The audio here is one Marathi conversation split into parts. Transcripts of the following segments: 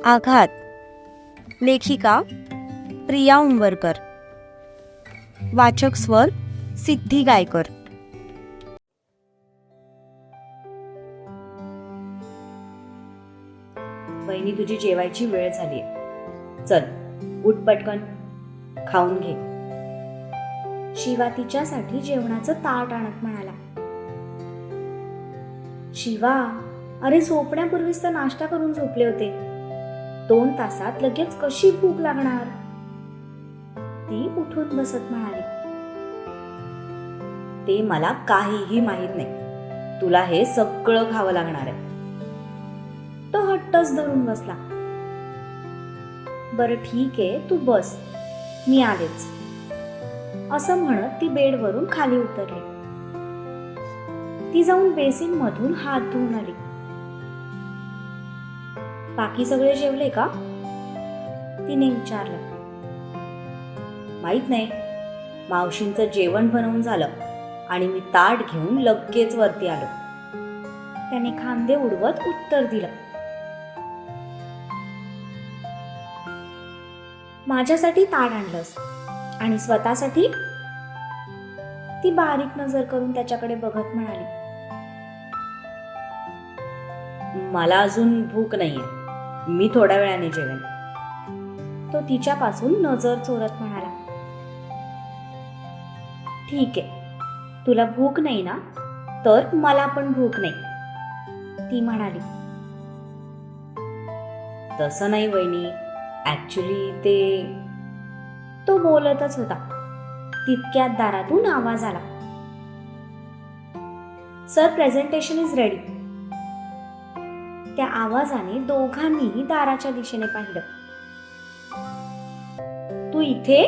आघात. लेखिका प्रिया उंबरकर. वाचक स्वर सिद्धी गायकर. वहिनी, तुझी जेवायची वेळ झालीय. चल उठ पटकन, खाऊन घे. शिवा तिच्यासाठी जेवणाचं ताट आणत म्हणाला. शिवा, अरे झोपण्यापूर्वीच तर नाश्ता करून झोपले होते. 2 तासात लगेच कशी भूक लागणार? ती उठून बसत म्हणाली. ते मला काहीही माहित नाही. तुला हे सगळं खावं लागणार आहे. तो हट्टच धरून बसला. बरं ठीक आहे, तू बस, मी आलेच, असं म्हणत ती बेडवरून खाली उतरली. ती जाऊन बेसिन मधून हात धुवून आली. बाकी सगळे जेवले का? तिने विचारलं. माहित नाही, मावशींचं जेवण बनवून झालं आणि मी ताट घेऊन लगेच वरती आलो. त्याने खांदे उडवत उत्तर दिलं. माझ्यासाठी ताट आणलंस आणि स्वतःसाठी? ती बारीक नजर करून त्याच्याकडे बघत म्हणाली. मला अजून भूक नाहीये, मी थोड्या वेळाने जेवेन. तो तिच्यापासून नजर चोरत म्हणाला. ठीक आहे, तुला भूक नाही ना, तर मला पण भूक नाही, ती म्हणाली. तसं नाही वहिनी, ऍक्च्युली ते. तो बोलतच होता. तितक्यात दारातून आवाज आला. Sir, presentation is ready. त्या आवाजाने दोघांनीही दाराच्या दिशेने पाहिलं. तू इथे?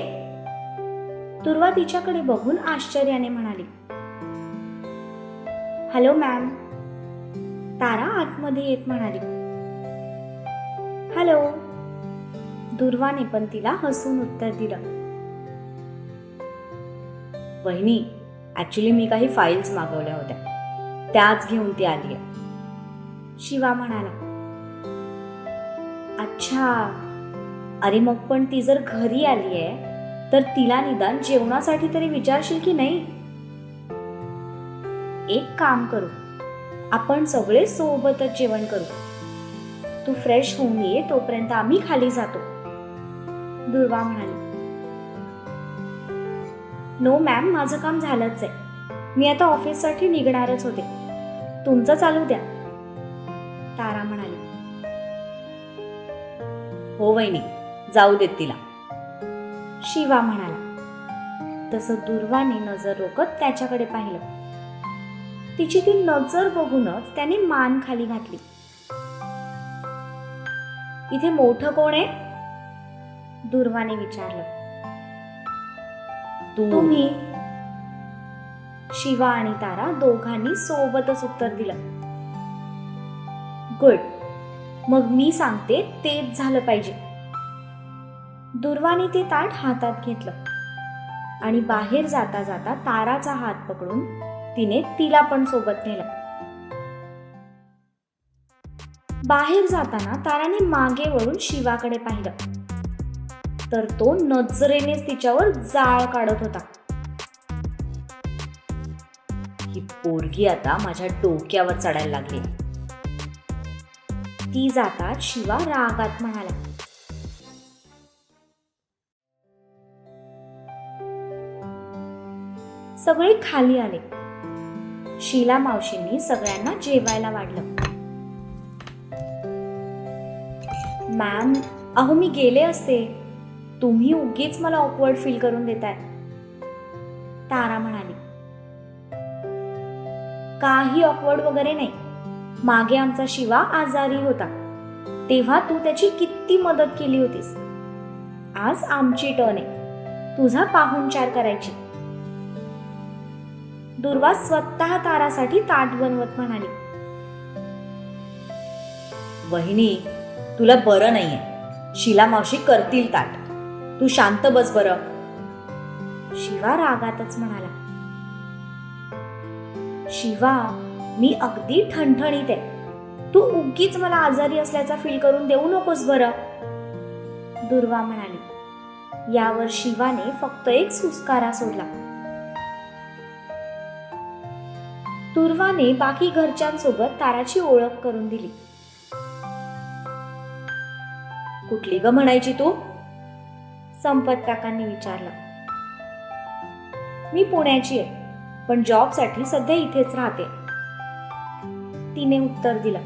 दुर्वा तिच्याकडे बघून आश्चर्याने म्हणाली. हॅलो मॅम, तारा आतमध्ये येत म्हणाली. हॅलो. दुर्वाने पण तिला हसून उत्तर दिलं. वहिनी, ऍक्च्युली मी काही फाईल्स मागवल्या होत्या, त्याच घेऊन ती आली आहे, शिवा म्हणाला. अच्छा, अरे मग पण ती जर घरी आली आहे तर तिला निदान जेवणासाठी तरी विचारशील की नाही? एक काम करू, आपण सगळे सोबतच जेवण करू. तू फ्रेश होऊन ये, तोपर्यंत आम्ही खाली जातो, दुर्वा म्हणाली. नो मॅम, माझं काम झालंच आहे. मी आता ऑफिससाठी निघणारच होते. तुमचं चालू द्या, तारा म्हणाली. हो वहिनी, जाऊ देत तिला, शिवा म्हणाला. तसं दुर्वाने नजर रोखत त्याच्याकडे पाहिलं. तिची ती नजर बघूनच त्याने मान खाली घातली. इथे मोठं कोण आहे? दुर्वाने विचारलं. तुम्ही, शिवा आणि तारा दोघांनी सोबतच उत्तर दिलं. गुड, मग मी सांगते तेच झालं पाहिजे. दुर्वाने ते ताट हातात घेतलं आणि बाहेर जाता जाता ताराचा हात पकडून तिने तिला पण सोबत नेलं. बाहेर जाताना ताराने मागे वळून शिवाकडे पाहिलं तर तो नजरेनेच तिच्यावर जाळ काढत होता. ही पोरगी आता माझ्या डोक्यावर चढायला लागली. ती जातात शिवा रागात म्हणाला. सगळे खाली आले. शीला मावशींनी सगळ्यांना जेवायला वाढलं. मॅम, अहो मी गेले असते, तुम्ही उगीच मला ऑकवर्ड फील करून देताय, तारा म्हणाली. काही ऑकवर्ड वगैरे नाही. मागे आमचा शिवा आजारी होता, तेव्हा तू त्याची किती मदत केली होतीस. आज आमची टर्न आहे तुझा पाहुणचार करायची. दुर्वा स्वतः तारासाठी ताट बनवत म्हणाली. वहिनी, तुला बरं नाहीये, शीला मावशी करतील ताट, तू शांत बस बरं, शिवा रागातच म्हणाला. शिवा, मी अगदी ठणठणीत आहे. तू उगीच मला आजारी असल्याचा फील करून देऊ नकोस बरं, दुर्वा म्हणाली. यावर शिवाने फक्त एक सुस्कारा सोडला. दुर्वाने बाकी घरच्यांसोबत ताराची ओळख करून दिली. कुठली ग म्हणायची तू, संपत काकांनी विचारलं. मी पुण्याची आहे, पण जॉबसाठी सध्या इथेच राहते, तिने उत्तर दिलं.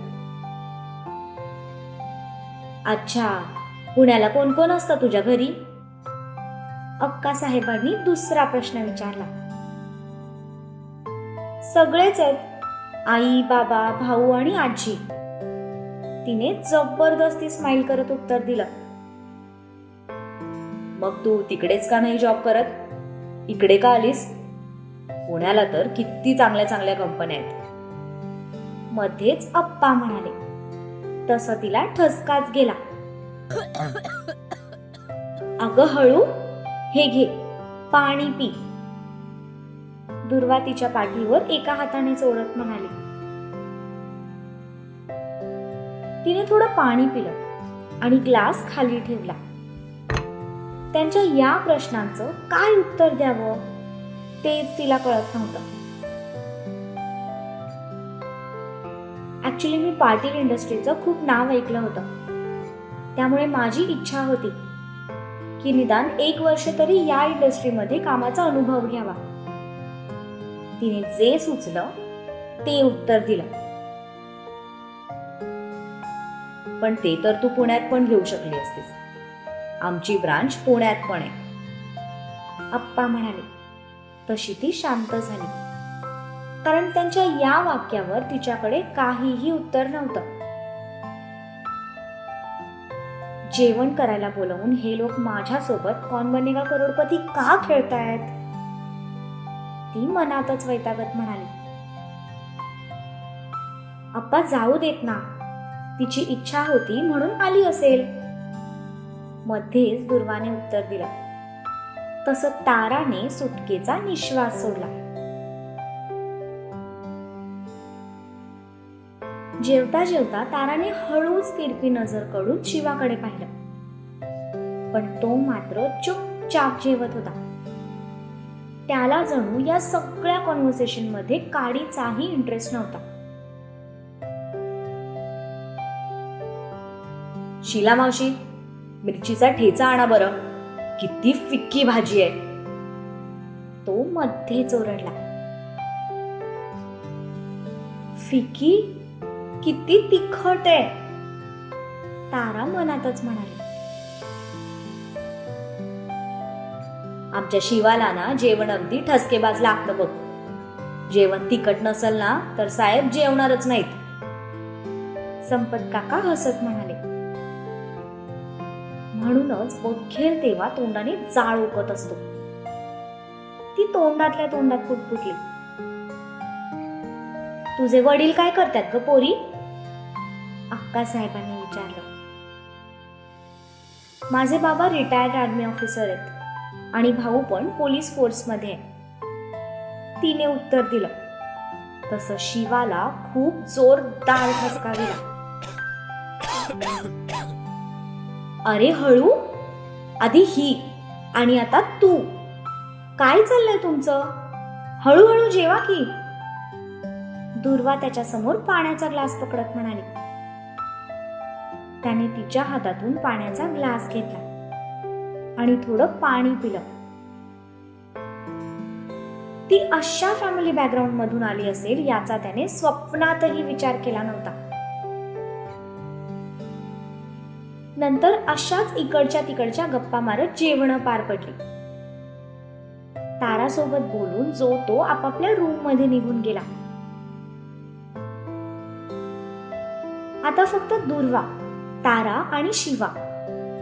अच्छा, पुण्याला कोण कोण असतं तुझ्या घरी, अक्का साहेबांनी दुसरा प्रश्न विचारला. सगळेच आहेत, आई, बाबा, भाऊ आणि आजी, तिने जबरदस्ती स्माइल करत उत्तर दिलं. मग तू तिकडेच का नाही जॉब करत, इकडे का आलीस, पुण्याला तर किती चांगल्या चांगल्या कंपन्या आहेत, मध्येच अप्पा म्हणाले. तसं तिला ठसकाच गेला. अगं हळू, हे घे पाणी पी, दुर्वा तिच्या पाठीवर एका हाताने चोळत म्हणाली. तिने थोडं पाणी पिलं आणि ग्लास खाली ठेवला. त्यांच्या या प्रश्नांचं काय उत्तर द्यावं तेच तिला कळत नव्हतं. ऍक्च्युली मी पाटील इंडस्ट्रीचं खूप नाव ऐकलं होतं, त्यामुळे माझी इच्छा होती की निदान 1 वर्ष तरी या इंडस्ट्रीमध्ये कामाचा अनुभव घ्यावा. तिने जे सुचलं ते उत्तर दिलं. पण ते तर तू पुण्यात पण घेऊ शकली असतीस, आमची ब्रांच पुण्यात पण आहे, अप्पा म्हणाले. तशी ती शांत झाली, कारण त्यांच्या या वाक्यावर तिच्याकडे काहीही उत्तर नव्हतं. जेवण करायला बोलवून हे लोक माझ्यासोबत कौन बनेगा करोडपती का खेळतायत, ती मनातच वैतागत म्हणाली. अप्पा जाऊ देत ना, तिची इच्छा होती म्हणून आली असेल, मध्येच दुर्वाने उत्तर दिलं. तसं ताराने सुटकेचा निश्वास सोडला. जेवता जेवता ताराने हळूच तिरपी नजर काढून शिवाकडे पाहिलं, पण तो मात्र चुपचाप जेवत होता. त्याला जणू या सगळ्या कॉन्व्हर्सेशन मध्ये काडीचाही इंटरेस्ट नव्हता. शीला मावशी, मिरचीचा ठेचा आणा बरं, किती फिक्की भाजी आहे, तो मध्येच ओरडला. फिकी, किती तिखट आहे, तारा मनातच म्हणाली. आमच्या शिवाला ना जेवण अगदी ठसकेबाज लागतं बघ, जेवण तिखट नसल ना तर साहेब जेवणारच नाहीत, संपत काका हसत म्हणाले. म्हणूनच बघेल तेव्हा तोंडाने जाळ ओकत असतो. ती तोंडातल्या तोंडात पुटपुटली. तुझे वडील काय करतात ग पोरी, अक्का साहेबांनी विचारलं. माझे बाबा रिटायर्ड आर्मी ऑफिसर आहेत आणि भाऊ पण पोलीस फोर्स मध्ये आहे, तिने उत्तर दिलं. तसं शिवाला खूप जोरदार ठसका गेला. अरे हळू, आधी ही आणि आता तू, काय चाललंय तुमचं, हळूहळू जेवा की, दुर्वा त्याच्या समोर पाण्याचा ग्लास पकडत म्हणाली. त्याने तिच्या हातातून पाण्याचा ग्लास घेतला आणि थोडं पाणी पिलं. ती अशा फॅमिली बॅकग्राऊंड मधून आली असेल याचा त्याने स्वप्नातही विचार केला नव्हता. नंतर अशाच इकडच्या तिकडच्या गप्पा मारत जेवण पार पडली. तारासोबत बोलून जो तो आपापल्या रूम मध्ये निघून गेला. आता फक्त दुर्वा, तारा आणि शिवा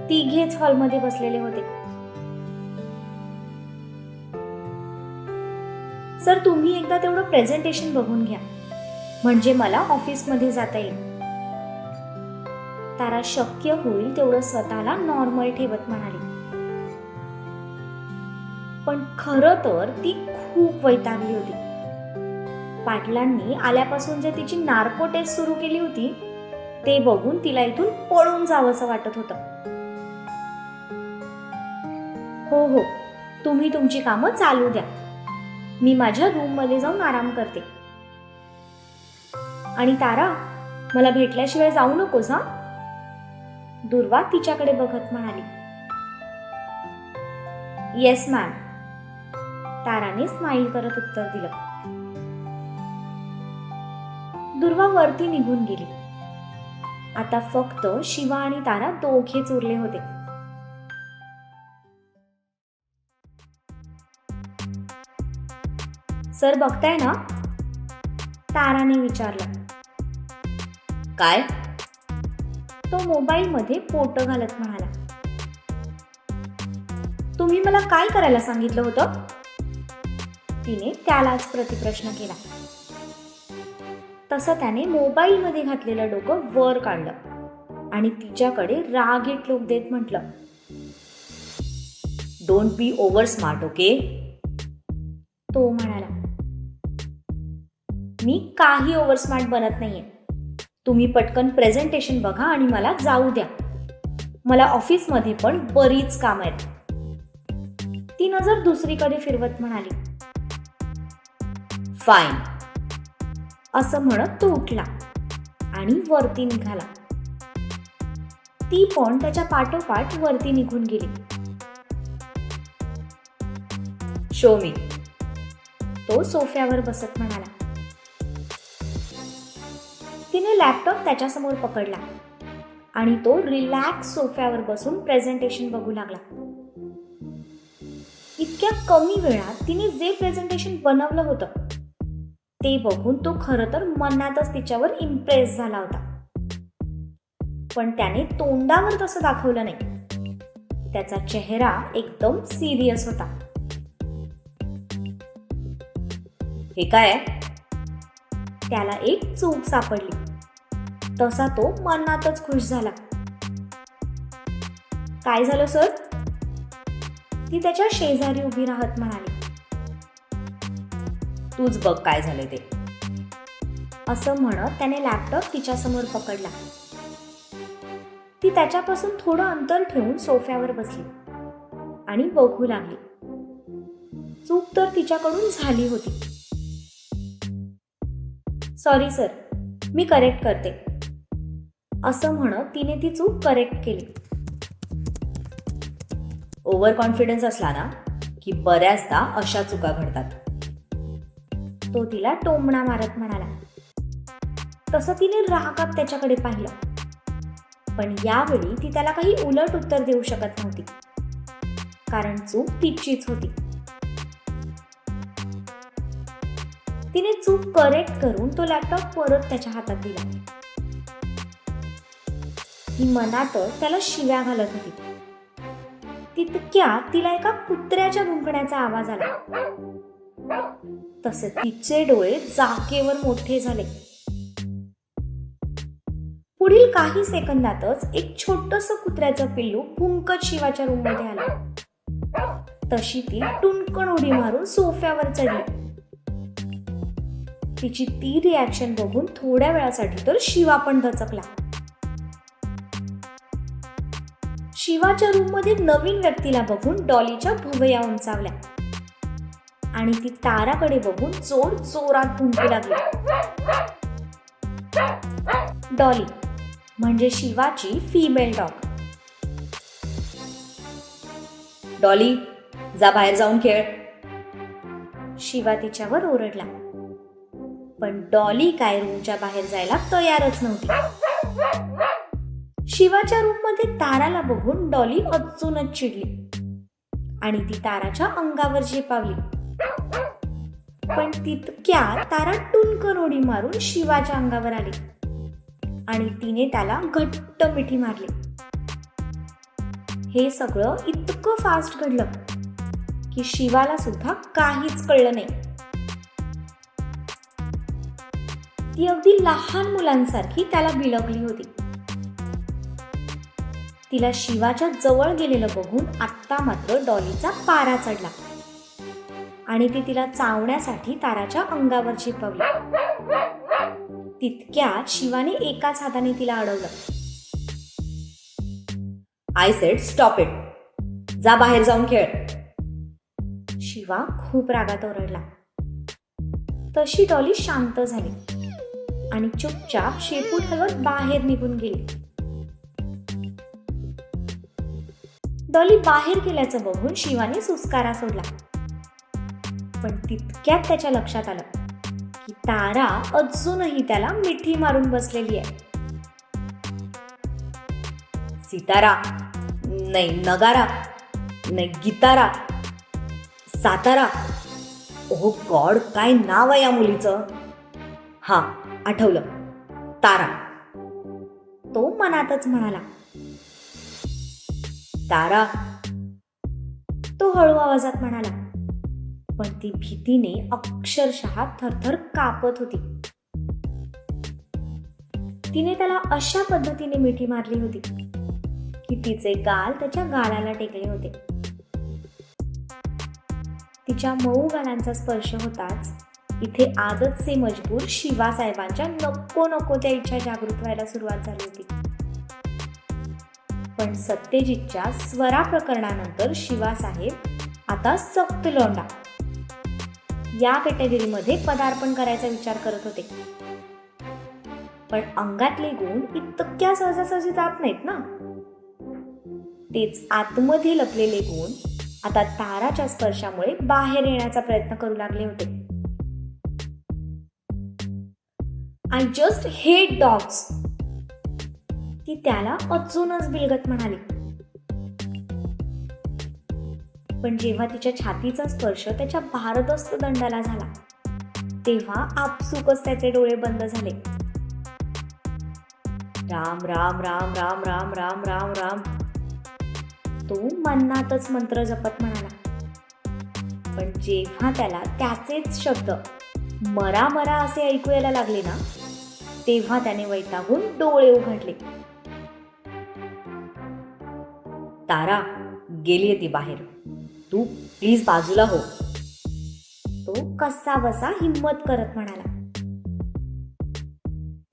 तिघेच हॉलमध्ये बसलेले होते. सर, तुम्ही एकदा तेवढं प्रेझेंटेशन बघून घ्या, म्हणजे मला ऑफिसमध्ये जाता येईल, तारा शक्य होईल तेवढं स्वतःला नॉर्मल ठेवत म्हणाली. पण खरं तर ती खूप वैतागली होती. पाटलांनी आल्यापासून जे तिची नार्को टेस्ट सुरू केली होती ते बघून तिला इथून पळून जावंसं वाटत होतं. हो हो, तुम्ही तुमची कामं चालू द्या, मी माझ्या रूममध्ये जाऊन आराम करते. आणि तारा, मला भेटल्याशिवाय जाऊ नकोस हा. दुर्वा तिच्याकडे बघत म्हणाली. येस मॅम, ताराने स्माईल करत उत्तर दिलं. दुर्वा वरती निघून गेली. आता फक्त शिवा आणि तारा दोघेच उरले होते. सर बघताय ना, ताराने विचारलं. काय? तो मोबाईल मध्ये फोटो घालत म्हणाला. तुम्ही मला काय करायला सांगितलं होतं? तिने त्यालाच प्रतिप्रश्न केला. तसं त्याने मोबाईल मध्ये घातलेलं डोकं वर काढलं आणि तिच्याकडे रागीट लोक देत म्हटलं, don't be over smart, okay? तो म्हणाला, मी काही ओव्हर स्मार्ट बनत नाहीये. तुम्ही पटकन प्रेझेंटेशन बघा आणि मला जाऊ द्या. मला ऑफिसमध्ये पण बरीच कामं आहेत. ती नजर दुसरीकडे फिरवत म्हणाली. फाईन, असं म्हणत तो उठला आणि वरती निघाला. ती पण त्याच्या पाठोपाठ वरती निघून गेली. शो मी, तो सोफ्यावर बसत म्हणाला. तिने लॅपटॉप त्याच्यासमोर पकडला आणि तो रिलॅक्स सोफ्यावर बसून प्रेझेंटेशन बघू लागला. इतक्या कमी वेळात तिने जे प्रेझेंटेशन बनवलं होतं ते बघून तो खरं तर मनातच तिच्यावर इम्प्रेस झाला होता. पण त्याने तोंडावर तसं दाखवलं नाही. त्याचा चेहरा एकदम सिरियस होता. हे काय? त्याला एक चूक सापडली. तसा तो मनातच खुश झाला. काय झालं सर? ती त्याच्या शेजारी उभी राहत म्हणाली. तूच बघ काय झाले ते, असं म्हणत त्याने लॅपटॉप तिच्यासमोर पकडला. ती त्याच्यापासून थोडं अंतर ठेवून सोफ्यावर बसली आणि बघू लागली. चूक तर तिच्याकडून झाली होती. सॉरी सर, मी करेक्ट करते, असं म्हणत तिने ती चूक करेक्ट केली. ओव्हर कॉन्फिडन्स असला ना की बऱ्याचदा अशा चुका घडतात, तो तिला टोमणा मारत म्हणाला. तसं तिने रागात त्याच्याकडे पाहिलं, पण यावेळी ती त्याला काही उलट उत्तर देऊ शकत नव्हती, कारण चूक तिचीच होती. तिने चूक करेक्ट करून तो लॅपटॉप परत त्याच्या हातात दिला. ती मनातच त्याला शिव्या घालत होती. तितक्यात तिला एका कुत्र्याच्या भुंकण्याचा आवाज आला. तसे तिचे डोळे जागेवर मोठे झाले. पुढील काही सेकंदातच एक छोटंसं कुत्र्याचं पिल्लू भुंकत शिवाच्या रूम मध्ये आलं. तशी ती टुणकन उडी मारून सोफ्यावर चढली. तिची ती रिॲक्शन बघून थोड्या वेळासाठी तर शिवा पण दचकला. शिवाच्या रूम मध्ये नवीन व्यक्तीला बघून डॉलीच्या भुवया उंचावल्या आणि ती ताराकडे बघून जोर जोरात भुंकू लागली. डॉली म्हणजे शिवाची फिमेल डॉग. डॉली, जा बाहेर जाऊन खेळ, शिवा तिच्यावर ओरडला. पण डॉली काय रूमच्या बाहेर जायला तयारच नव्हती. शिवाच्या रूम मध्ये ताराला बघून डॉली अजूनच चिडली आणि ती ताराच्या अंगावर झेपावली. पण तितक्यात तारा टुनकन उडी मारून शिवाच्या अंगावर आली आणि तिने त्याला घट्ट मिठी मारली. हे सगळं इतकं फास्ट घडलं की शिवाला सुद्धा काहीच कळलं नाही. ती अगदी लहान मुलांसारखी त्याला बिलगली होती. तिला शिवाच्या जवळ गेलेलं बघून आत्ता मात्र डॉलीचा पारा चढला आणि ती तिला चावण्यासाठी ताराच्या अंगावर झेपवली. तितक्यात शिवाने एकाच हाताने तिला अडवलं. I said stop it. जा बाहेर जाऊन खेळ. शिवा खूप रागात ओरडला. तशी डॉली शांत झाली आणि चुपचाप शेपूट हलवत बाहेर निघून गेली. डॉली बाहेर गेल्याचं बघून शिवाने सुस्कारा सोडला. पण तितक्यात त्याच्या लक्षात आलं की तारा अजूनही त्याला मिठी मारून बसलेली आहे. सितारा नाही, नगारा नाही, गितारा, सातारा. ओ गॉड, काय नाव आहे या मुलीचं? हा, आठवलं, तारा. तो मनातच म्हणाला. तारा, तो हळू आवाजात म्हणाला. पण ती भीतीने अक्षरशः थरथर कापत होती. तिने त्याला अशा पद्धतीने मिठी मारली होती की तिचे गाल त्याच्या गालाला टेकले होते. तिच्या मऊ गालांचा स्पर्श होताच इथे आदत से मजबूर शिवासाहेबांच्या नको नको त्या इच्छा जागृत व्हायला सुरुवात झाली होती. पण सत्यजितच्या स्वरा प्रकरणानंतर शिवासाहेब आता सक्त लोंडा या कॅटेगरीमध्ये पदार्पण करायचा विचार करत होते. पण अंगातले गुण इतक्या सहजासहजी जात नाहीत ना. तेच आतमध्ये लपलेले गुण आता ताराच्या स्पर्शामुळे बाहेर येण्याचा प्रयत्न करू लागले होते. आय जस्ट हेट डॉग्स, ती त्याला अजूनच बिलगत म्हणाली. पण जेव्हा तिच्या छातीचा स्पर्श त्याच्या भारदस्त दंडाला झाला तेव्हा आपसुकच त्याचे डोळे बंद झाले. राम राम राम राम राम राम राम राम, तो मनातच मंत्र जपत म्हणाला. पण जेव्हा त्याला त्याचेच शब्द मरा मरा असे ऐकू यायला लागले ना, तेव्हा त्याने वैतागून डोळे उघडले. तारा, गेलीये ती बाहेर, तू प्लीज बाजूला हो, तो कसा बसा हिम्मत करत म्हणाला.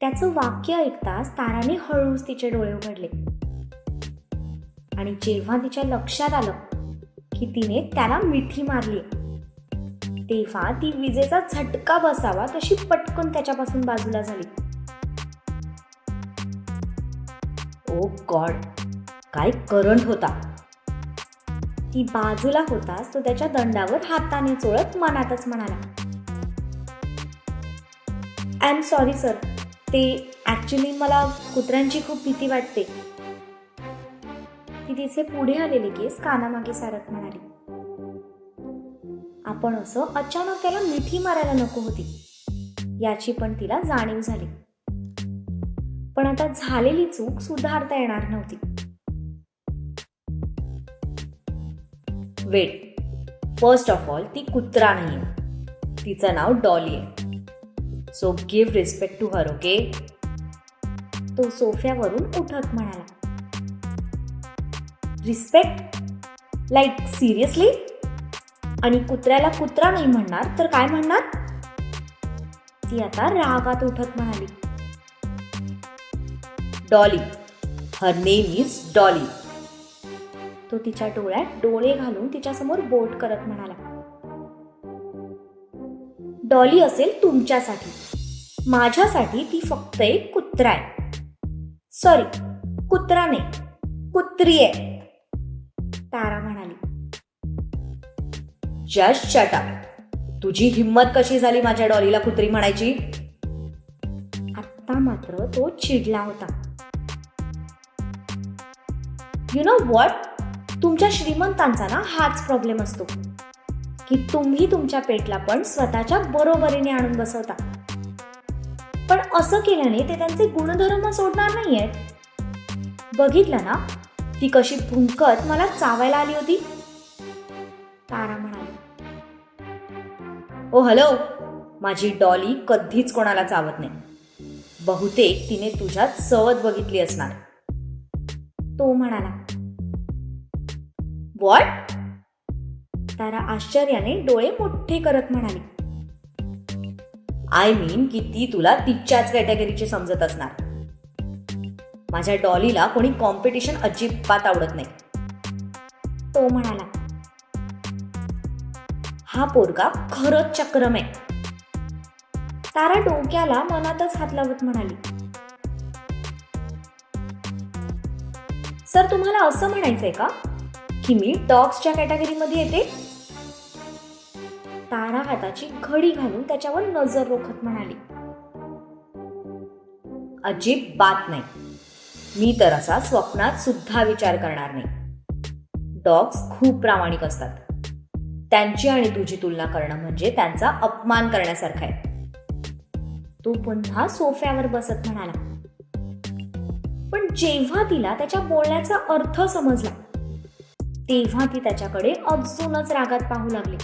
त्याचं वाक्य ऐकताच ताराने हळूच तिचे डोळे उघडले आणि जेव्हा तिच्या लक्षात आलं की तिने त्याला मिठी मारली तेव्हा ती विजेचा झटका बसावा तशी पटकन त्याच्यापासून बाजूला झाली. ओ गॉड, काय करंट होता. ती बाजूला होताच तो त्याच्या दंडावर हाताने चोळत मनातच म्हणाला, आय एम सॉरी सर, ते ऍक्च्युली मला कुत्र्यांची खूप भीती वाटते. ती तिचे पुढे आलेले केस कानामागे सारत म्हणाली. आपण असं अचानक त्याला मिठी मारायला नको होती याची पण तिला जाणीव झाली. पण आता झालेली चूक सुधारता येणार नव्हती. वेट, फर्स्ट ऑफ ऑल ती कुत्रा नाहीये, तिचं नाव डॉली आहे. So give respect to her, okay? तो सोफ्यावरून उठत म्हणाला. रिस्पेक्ट? Like seriously? आणि कुत्र्याला कुत्रा नाही म्हणणार तर काय म्हणणार? ती आता रागात उठत म्हणाली. Dolly, her name is Dolly. तो तिच्या डोळ्यात डोळे घालून तिच्यासमोर बोट करत म्हणाला. डॉली असेल तुमच्यासाठी, माझ्यासाठी ती फक्त एक कुत्रा आहे. सॉरी, कुत्रा नाही, कुत्री आहे, तारा म्हणाली. Just shut up. तुझी हिम्मत कशी झाली माझ्या डॉलीला कुत्री म्हणायची? आता मात्र तो चिडला होता. यु नो व्हॉट, तुमच्या श्रीमंतांचा ना हाच प्रॉब्लेम असतो की तुम्ही तुमच्या पेटला पण स्वतःच्या बरोबरीने आणून बसवता. पण असं केल्याने ते त्यांचे गुणधर्म सोडणार नाहीयेत. बघितलं ना ती कशी भुंकत मला चावायला आली होती, तारा म्हणाली. ओ हॅलो, माझी डॉली कधीच कोणाला चावत नाही. बहुतेक तिने तुझ्यात सवत बघितली असणार, तो म्हणाला. व्हॉट? तारा आश्चर्याने डोळे मोठे करत म्हणाली. आय मीन की ती तुला तिच्याच कॅटेगरीची समजत असणार. माझ्या डॉलीला कोणी कॉम्पिटिशन अजिबात आवडत नाही. तो म्हणाला. हा पोरगा खरंच चक्रम आहे. तारा डोक्याला मनातच हात लावत म्हणाली. सर, तुम्हाला असं म्हणायचंय का की मी डॉग्सच्या कॅटेगरीमध्ये येते? तारा हाताची घडी घालून त्याच्यावर नजर रोखत म्हणाली. अजिबात नाही. मी तर असा स्वप्नात सुद्धा विचार करणार नाही. डॉग्स खूप प्रामाणिक असतात. त्यांची आणि तुझी तुलना करणं म्हणजे त्यांचा अपमान करण्यासारखा आहे. तो पुन्हा सोफ्यावर बसत म्हणाला. पण जेव्हा तिला त्याच्या बोलण्याचा अर्थ समजला तेव्हा ती त्याच्याकडे अजूनच रागात पाहू लागली.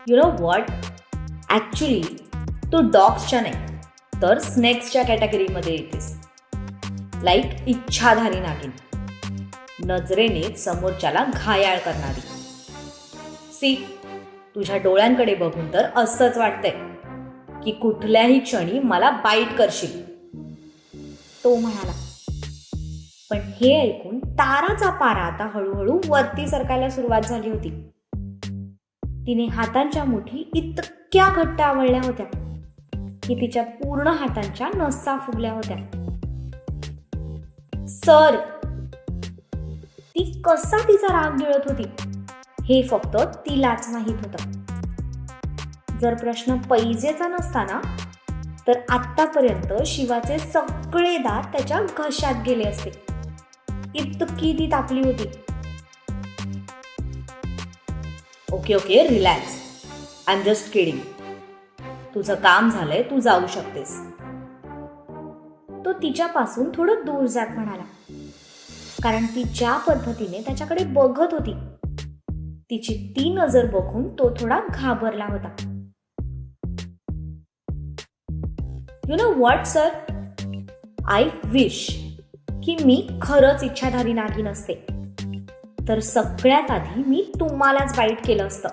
यु नो व्हॉट, ऍक्च्युली तू डॉग्सच्या नाही तर स्नेक्सच्या कॅटेगरीमध्ये येतेस. लाईक इच्छाधारी नागिन, नजरेने समोरच्याला घायाळ करणारी. सी, तुझ्या डोळ्यांकडे बघून तर असंच वाटतंय की कुठल्याही क्षणी मला बाईट करशील. तो म्हणाला. पण हे ऐकून ताराचा पारा आता हळूहळू वरती सरकायला सुरुवात झाली होती. तिने हातांच्या मुठी इतक्या घट्ट आवळल्या होत्या की तिच्या पूर्ण हातांच्या नसा फुगल्या होत्या. सर, ती कसा तिचा राग गिळत होती हे फक्त तिलाच माहित होतं. जर प्रश्न पैजेचा नसता ना तर आतापर्यंत शिवाचे सगळे दात त्याच्या घशात गेले असते. इतकी ती तापली होती. Okay, relax. I am just kidding. तुझं काम झालंय, तू जाऊ शकतेस. तो तिच्यापासून थोडं दूर जात म्हणाला. कारण ती ज्या पद्धतीने त्याच्याकडे बघत होती तिची ती नजर बघून तो थोडा घाबरला होता. You know what sir, I wish की मी खरंच इच्छाधारी नागिन असते तर सगळ्यात आधी मी तुम्हालाच बाईट केलं असतं.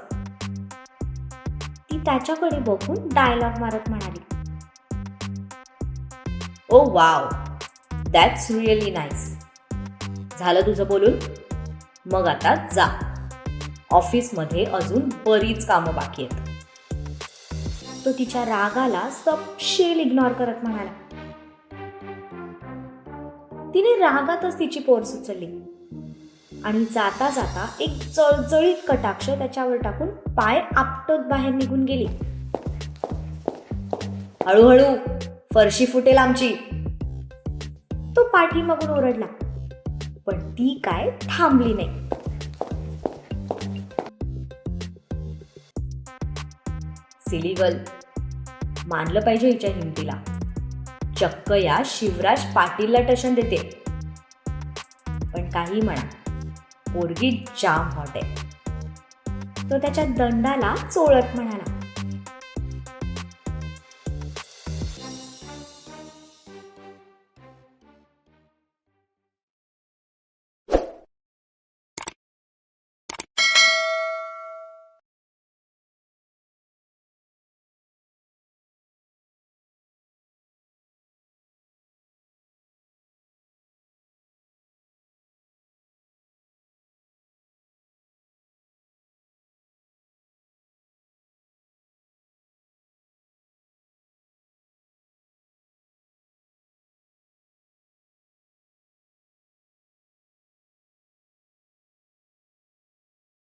ती त्याच्याकडे बघून डायलॉग मारत म्हणाली. ओ वाव, दॅट्स रिअली नाईस. झालं तुझं बोलून? मग आता जा. ऑफिसमध्ये अजून बरीच कामं बाकी आहेत. तो तिच्या रागाला सपशेल इग्नोर करत म्हणाला. तिने रागातच तिची पोर उचलली आणि जाता जाता एक जळजळीत कटाक्ष त्याच्यावर टाकून पाय आपटत बाहेर निघून गेली. हळूहळू, फरशी फुटेल आमची. तो पाठीमागून ओरडला पण ती काय थांबली नाही. सिली गर्ल, मानलं पाहिजे हिच्या हिमतीला. चक्क या शिवराज पाटीलला टशन देते. पण काही म्हणा, पोरगी जाम हॉट आहे. तो त्याच्या दंडाला चोळत म्हणाला.